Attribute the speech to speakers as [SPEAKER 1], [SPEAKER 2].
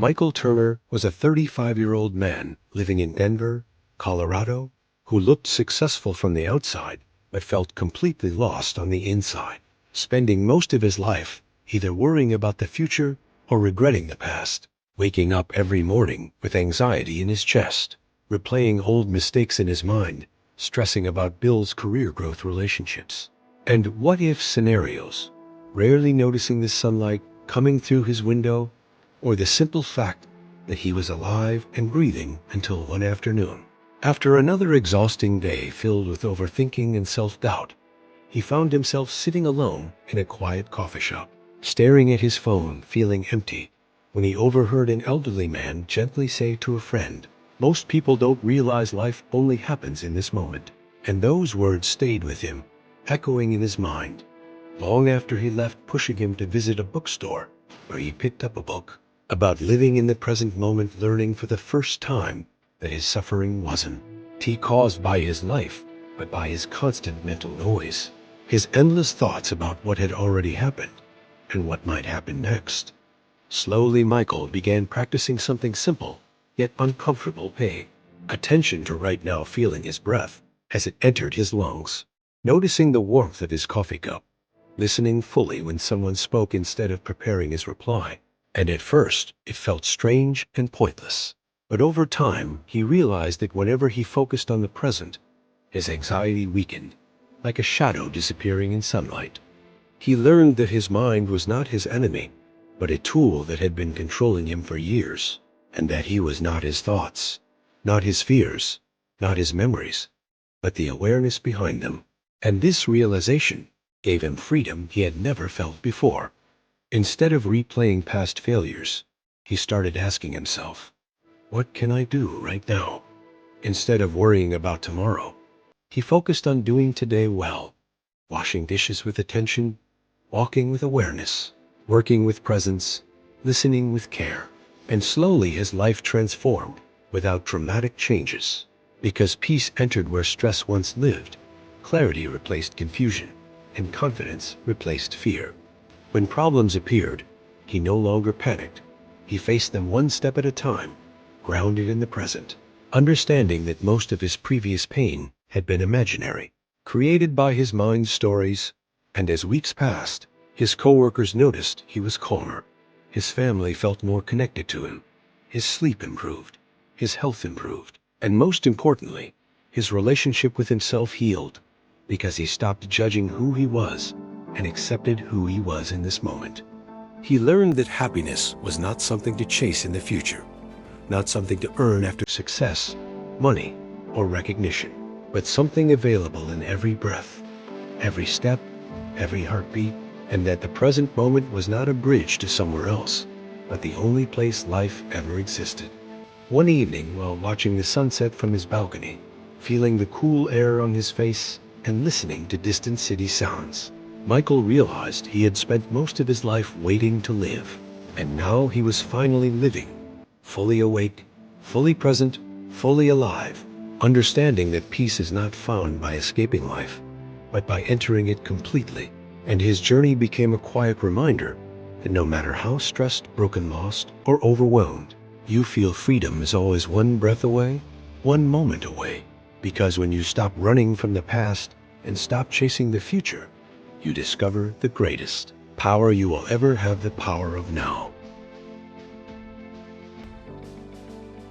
[SPEAKER 1] Michael Turner was a 35-year-old man living in Denver, Colorado, who looked successful from the outside but felt completely lost on the inside, spending most of his life either worrying about the future or regretting the past, waking up every morning with anxiety in his chest, replaying old mistakes in his mind, stressing about Bill's career growth, relationships, and what-if scenarios, rarely noticing the sunlight coming through his window or the simple fact that he was alive and breathing until one afternoon. After another exhausting day filled with overthinking and self-doubt, he found himself sitting alone in a quiet coffee shop, staring at his phone, feeling empty, when he overheard an elderly man gently say to a friend, "Most people don't realize life only happens in this moment." And those words stayed with him, echoing in his mind, long after he left, pushing him to visit a bookstore where he picked up a book about living in the present moment, learning for the first time that his suffering wasn't caused by his life, but by his constant mental noise, his endless thoughts about what had already happened and what might happen next. Slowly, Michael began practicing something simple, yet uncomfortable: pay attention to right now, feeling his breath as it entered his lungs, noticing the warmth of his coffee cup, listening fully when someone spoke instead of preparing his reply. And at first, it felt strange and pointless. But over time, he realized that whenever he focused on the present, his anxiety weakened, like a shadow disappearing in sunlight. He learned that his mind was not his enemy, but a tool that had been controlling him for years, and that he was not his thoughts, not his fears, not his memories, but the awareness behind them. And this realization gave him freedom he had never felt before. Instead of replaying past failures, he started asking himself, "What can I do right now?" Instead of worrying about tomorrow, he focused on doing today well, washing dishes with attention, walking with awareness, working with presence, listening with care. And slowly his life transformed without dramatic changes, because peace entered where stress once lived, clarity replaced confusion, and confidence replaced fear. When problems appeared, he no longer panicked. He faced them one step at a time, grounded in the present, understanding that most of his previous pain had been imaginary, created by his mind's stories. And as weeks passed, his coworkers noticed he was calmer. His family felt more connected to him. His sleep improved. His health improved. And most importantly, his relationship with himself healed, because he stopped judging who he was and accepted who he was in this moment. He learned that happiness was not something to chase in the future, not something to earn after success, money, or recognition, but something available in every breath, every step, every heartbeat, and that the present moment was not a bridge to somewhere else, but the only place life ever existed. One evening, while watching the sunset from his balcony, feeling the cool air on his face and listening to distant city sounds, Michael realized he had spent most of his life waiting to live, and now he was finally living, fully awake, fully present, fully alive, understanding that peace is not found by escaping life, but by entering it completely. And his journey became a quiet reminder that no matter how stressed, broken, lost, or overwhelmed, you feel freedom is always one breath away, one moment away. Because when you stop running from the past and stop chasing the future, you discover the greatest power you will ever have: the power of now.